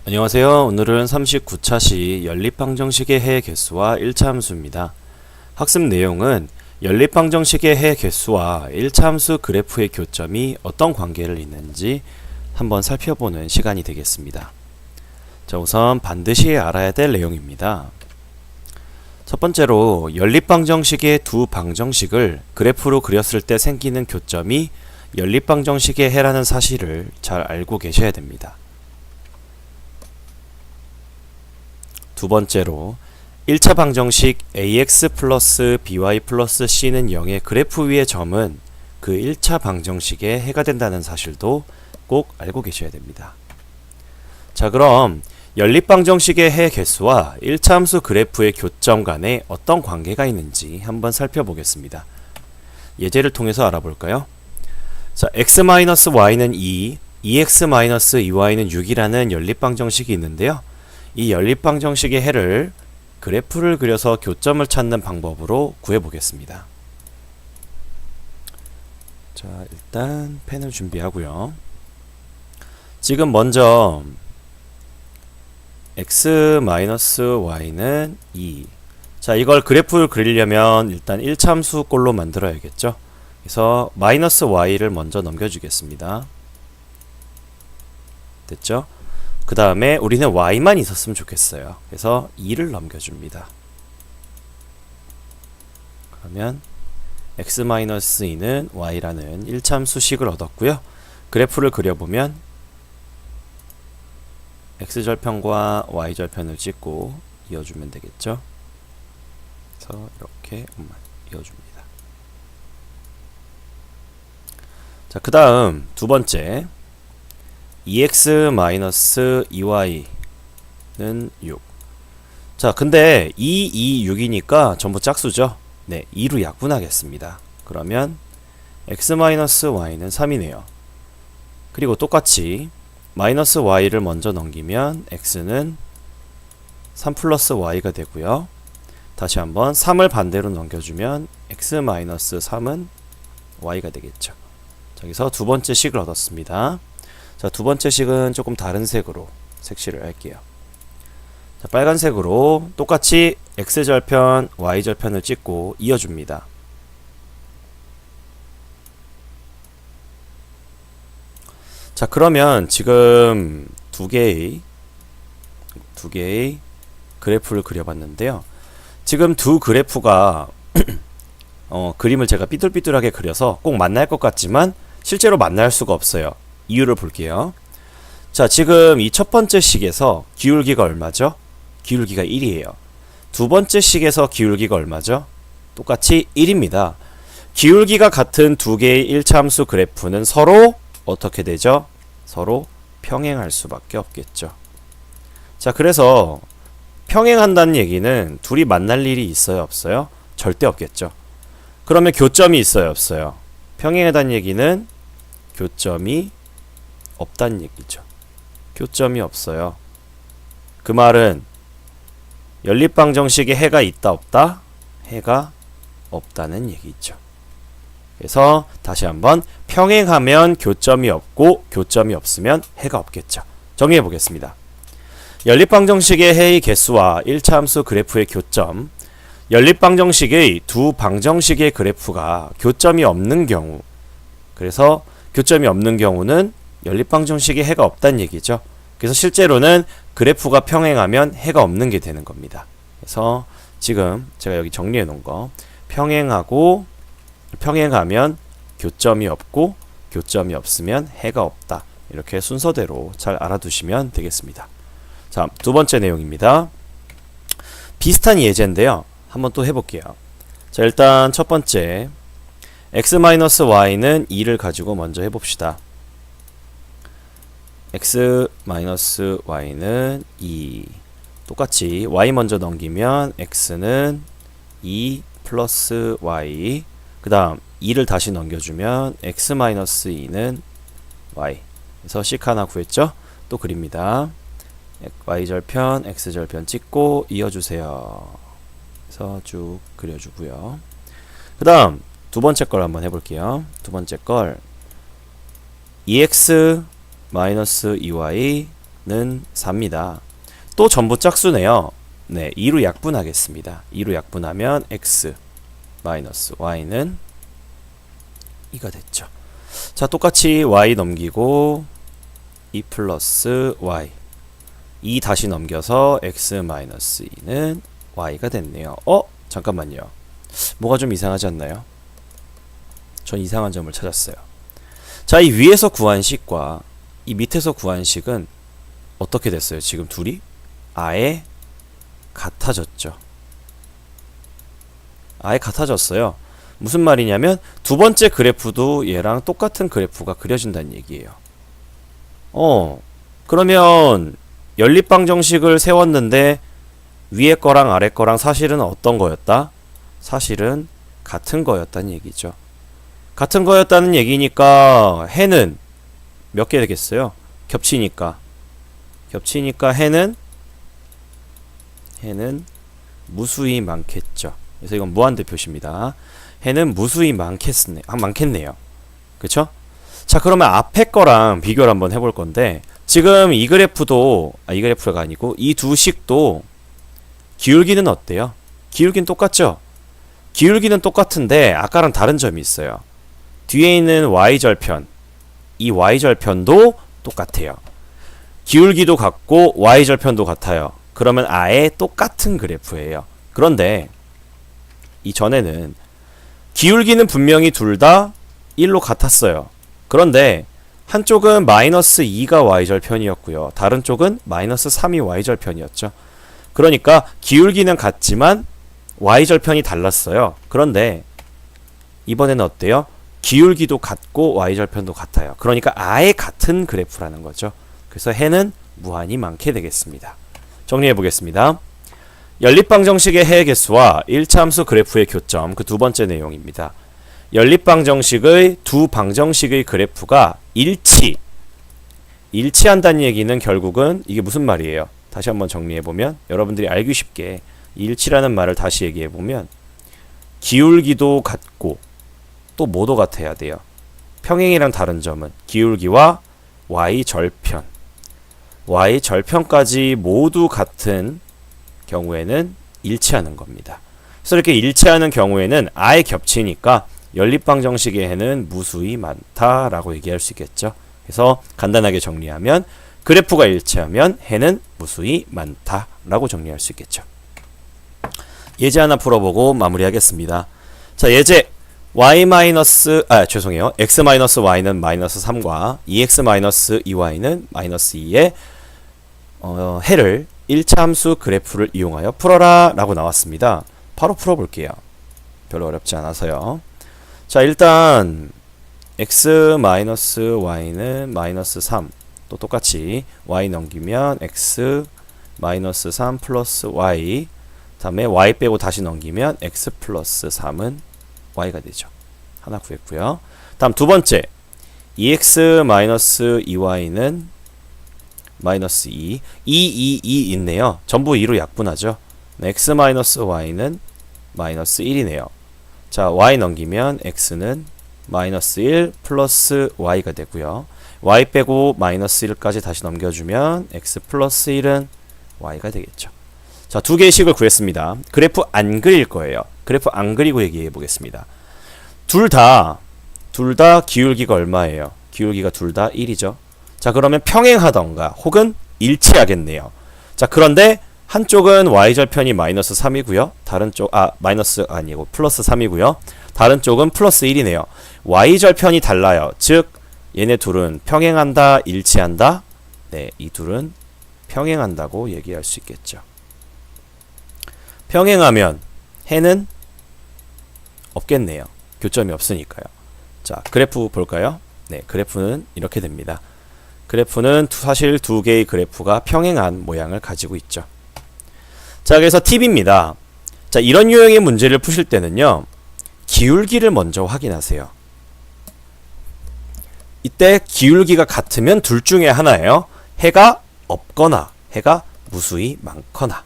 안녕하세요. 오늘은 39차시 연립방정식의 해 개수와 1차 함수입니다. 학습 내용은 연립방정식의 해 개수와 1차 함수 그래프의 교점이 어떤 관계를 있는지 한번 살펴보는 시간이 되겠습니다. 자, 우선 반드시 알아야 될 내용입니다. 첫 번째로 연립방정식의 두 방정식을 그래프로 그렸을 때 생기는 교점이 연립방정식의 해라는 사실을 잘 알고 계셔야 됩니다. 두 번째로 1차 방정식 ax 플러스 by 플러스 c는 0의 그래프 위의 점은 그 1차 방정식의 해가 된다는 사실도 꼭 알고 계셔야 됩니다. 자, 그럼 연립방정식의 해 개수와 1차 함수 그래프의 교점 간에 어떤 관계가 있는지 한번 살펴보겠습니다. 예제를 통해서 알아볼까요? 자, x-y는 2, 2x-2y는 6이라는 연립방정식이 있는데요. 이 연립방정식의 해를 그래프를 그려서 교점을 찾는 방법으로 구해보겠습니다. 자, 일단 펜을 준비하고요. 지금 먼저 x-y는 2. 자, 이걸 그래프를 그리려면 일단 1차 함수 꼴로 만들어야겠죠. 그래서 마이너스 y를 먼저 넘겨주겠습니다. 됐죠? 그 다음에 우리는 y만 있었으면 좋겠어요. 그래서 2를 넘겨줍니다. 그러면 x-2는 y라는 1차 함수식을 얻었고요. 그래프를 그려보면 x절편과 y절편을 찍고 이어주면 되겠죠. 그래서 이렇게 이어줍니다. 자, 그 다음 두 번째 2x-2y는 6. 자, 근데 2, 6이니까 전부 짝수죠. 네, 2로 약분하겠습니다. 그러면 x-y는 3이네요. 그리고 똑같이 마이너스 y를 먼저 넘기면 x는 3 플러스 y가 되고요. 다시 한번 3을 반대로 넘겨주면 x-3은 y가 되겠죠. 자, 여기서 두 번째 식을 얻었습니다. 자, 두 번째 식은 조금 다른 색으로 색칠을 할게요. 자, 빨간색으로 똑같이 x절편, y절편을 찍고 이어줍니다. 자, 그러면 지금 두 개의 그래프를 그려봤는데요. 지금 두 그래프가 그림을 제가 삐뚤삐뚤하게 그려서 꼭 만날 것 같지만 실제로 만날 수가 없어요. 이유를 볼게요. 자, 지금 이 첫 번째 식에서 기울기가 얼마죠? 기울기가 1이에요. 두 번째 식에서 기울기가 얼마죠? 똑같이 1입니다. 기울기가 같은 두 개의 1차 함수 그래프는 서로 어떻게 되죠? 서로 평행할 수밖에 없겠죠. 자, 그래서 평행한다는 얘기는 둘이 만날 일이 있어요, 없어요? 절대 없겠죠. 그러면 교점이 있어요, 없어요? 평행하다는 얘기는 교점이 없다는 얘기죠. 교점이 없어요. 그 말은 연립방정식에 해가 있다 없다? 해가 없다는 얘기죠. 그래서 다시 한번 평행하면 교점이 없고 교점이 없으면 해가 없겠죠. 정리해 보겠습니다. 연립방정식의 해의 개수와 1차 함수 그래프의 교점. 연립방정식의 두 방정식의 그래프가 교점이 없는 경우, 그래서 교점이 없는 경우는 연립방정식에 해가 없다는 얘기죠. 그래서 실제로는 그래프가 평행하면 해가 없는 게 되는 겁니다. 그래서 지금 제가 여기 정리해 놓은 거, 평행하면 교점이 없고 교점이 없으면 해가 없다. 이렇게 순서대로 잘 알아두시면 되겠습니다. 자, 두 번째 내용입니다. 비슷한 예제인데요. 한번 또 해볼게요. 자, 일단 첫 번째 x-y는 2를 가지고 먼저 해봅시다. x-y는 2. 똑같이 y 먼저 넘기면 x는 2 플러스 y. 그 다음 2를 다시 넘겨주면 x-2는 y. 그래서 식 하나 구했죠? 또 그립니다. y절편, x절편 찍고 이어주세요. 그래서 쭉 그려주고요. 그 다음 두 번째 걸 한번 해볼게요. 두 번째 걸 2x 마이너스 2y 4입니다. 또 전부 짝수네요. 네, 2로 약분하겠습니다. 2로 약분하면 x 마이너스 y는 2가 됐죠. 자, 똑같이 y 넘기고 2 플러스 y 2 다시 넘겨서 x 마이너스 2는 y가 됐네요. 잠깐만요. 뭐가 좀 이상하지 않나요? 전 이상한 점을 찾았어요. 자, 이 위에서 구한 식과 이 밑에서 구한 식은 어떻게 됐어요? 지금 둘이 아예 같아졌죠. 아예 같아졌어요. 무슨 말이냐면 두 번째 그래프도 얘랑 똑같은 그래프가 그려진다는 얘기예요. 그러면 연립방정식을 세웠는데 위에 거랑 아래 거랑 사실은 어떤 거였다? 사실은 같은 거였다는 얘기죠. 같은 거였다는 얘기니까 해는 몇 개 되겠어요? 겹치니까 해는 무수히 많겠죠. 그래서 이건 무한대 표시입니다. 해는 무수히 많겠네요. 그쵸? 자, 그러면 앞에 거랑 비교를 한번 해볼 건데, 지금 이 그래프도, 이 그래프가 아니고, 이 두 식도, 기울기는 어때요? 기울기는 똑같죠? 기울기는 똑같은데, 아까랑 다른 점이 있어요. 뒤에 있는 y절편, 이 y절편도 똑같아요. 기울기도 같고, y절편도 같아요. 그러면 아예 똑같은 그래프예요. 그런데, 이전에는, 기울기는 분명히 둘 다 1로 같았어요. 그런데 한쪽은 마이너스 2가 y절편이었고요. 다른 쪽은 마이너스 3이 y절편이었죠. 그러니까 기울기는 같지만 y절편이 달랐어요. 그런데 이번에는 어때요? 기울기도 같고 y절편도 같아요. 그러니까 아예 같은 그래프라는 거죠. 그래서 해는 무한히 많게 되겠습니다. 정리해 보겠습니다. 연립방정식의 해의 개수와 1차 함수 그래프의 교점, 그 두 번째 내용입니다. 연립방정식의 두 방정식의 그래프가 일치한다는 얘기는 결국은 이게 무슨 말이에요? 다시 한번 정리해보면 여러분들이 알기 쉽게 일치라는 말을 다시 얘기해보면 기울기도 같고 또 뭐도 같아야 돼요. 평행이랑 다른 점은 기울기와 y절편까지 모두 같은 경우에는 일치하는 겁니다. 그래서 이렇게 일치하는 경우에는 아예 겹치니까 연립방정식의 해는 무수히 많다라고 얘기할 수 있겠죠. 그래서 간단하게 정리하면 그래프가 일치하면 해는 무수히 많다라고 정리할 수 있겠죠. 예제 하나 풀어보고 마무리하겠습니다. 자, 예제 x-y는 마이너스 3과 2x-2y는 마이너스 2의 해를 1차 함수 그래프를 이용하여 풀어라 라고 나왔습니다. 바로 풀어볼게요. 별로 어렵지 않아서요. 자, 일단 x-y는 마이너스 3, 또 똑같이 y 넘기면 x 마이너스 3 플러스 y, 다음에 y 빼고 다시 넘기면 x 플러스 3은 y가 되죠. 하나 구했고요. 다음 두 번째 2x-2y는 마이너스 2 있네요. 전부 2로 약분하죠. x-y는 마이너스 1이네요. 자, y 넘기면 x는 마이너스 1 플러스 y가 되고요. y 빼고 마이너스 1까지 다시 넘겨주면 x 플러스 1은 y가 되겠죠. 자, 두 개의 식을 구했습니다. 그래프 안 그릴 거예요. 그래프 안 그리고 얘기해 보겠습니다. 둘 다 기울기가 얼마예요? 기울기가 둘 다 1이죠. 자, 그러면 평행하던가 혹은 일치하겠네요. 자, 그런데 한쪽은 y절편이 마이너스 3이고요. 다른 쪽, 마이너스 아니고 플러스 3이고요. 다른 쪽은 플러스 1이네요. y절편이 달라요. 즉, 얘네 둘은 평행한다, 일치한다? 네, 이 둘은 평행한다고 얘기할 수 있겠죠. 평행하면 해는 없겠네요. 교점이 없으니까요. 자, 그래프 볼까요? 네, 그래프는 이렇게 됩니다. 그래프는 사실 두 개의 그래프가 평행한 모양을 가지고 있죠. 자, 그래서 팁입니다. 자, 이런 유형의 문제를 푸실 때는요, 기울기를 먼저 확인하세요. 이때 기울기가 같으면 둘 중에 하나예요. 해가 없거나 해가 무수히 많거나.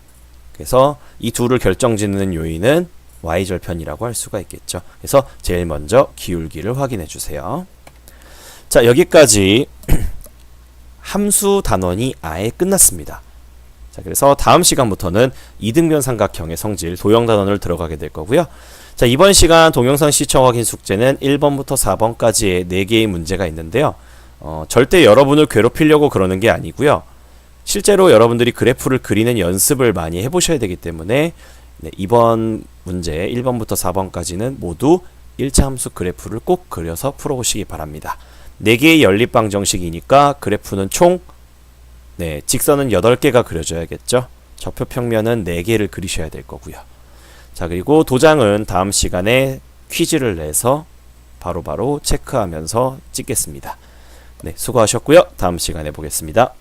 그래서 이 둘을 결정짓는 요인은 y절편이라고 할 수가 있겠죠. 그래서 제일 먼저 기울기를 확인해 주세요. 자, 여기까지 함수 단원이 아예 끝났습니다. 자, 그래서 다음 시간부터는 이등변 삼각형의 성질 도형 단원을 들어가게 될 거고요. 자, 이번 시간 동영상 시청 확인 숙제는 1번부터 4번까지의 4개의 문제가 있는데요. 절대 여러분을 괴롭히려고 그러는 게 아니고요. 실제로 여러분들이 그래프를 그리는 연습을 많이 해보셔야 되기 때문에 네, 이번 문제 1번부터 4번까지는 모두 1차 함수 그래프를 꼭 그려서 풀어보시기 바랍니다. 4개의 연립 방정식이니까 그래프는 총 직선은 8개가 그려져야겠죠. 좌표 평면은 4개를 그리셔야 될 거고요. 자, 그리고 도장은 다음 시간에 퀴즈를 내서 바로바로 체크하면서 찍겠습니다. 네, 수고하셨고요. 다음 시간에 보겠습니다.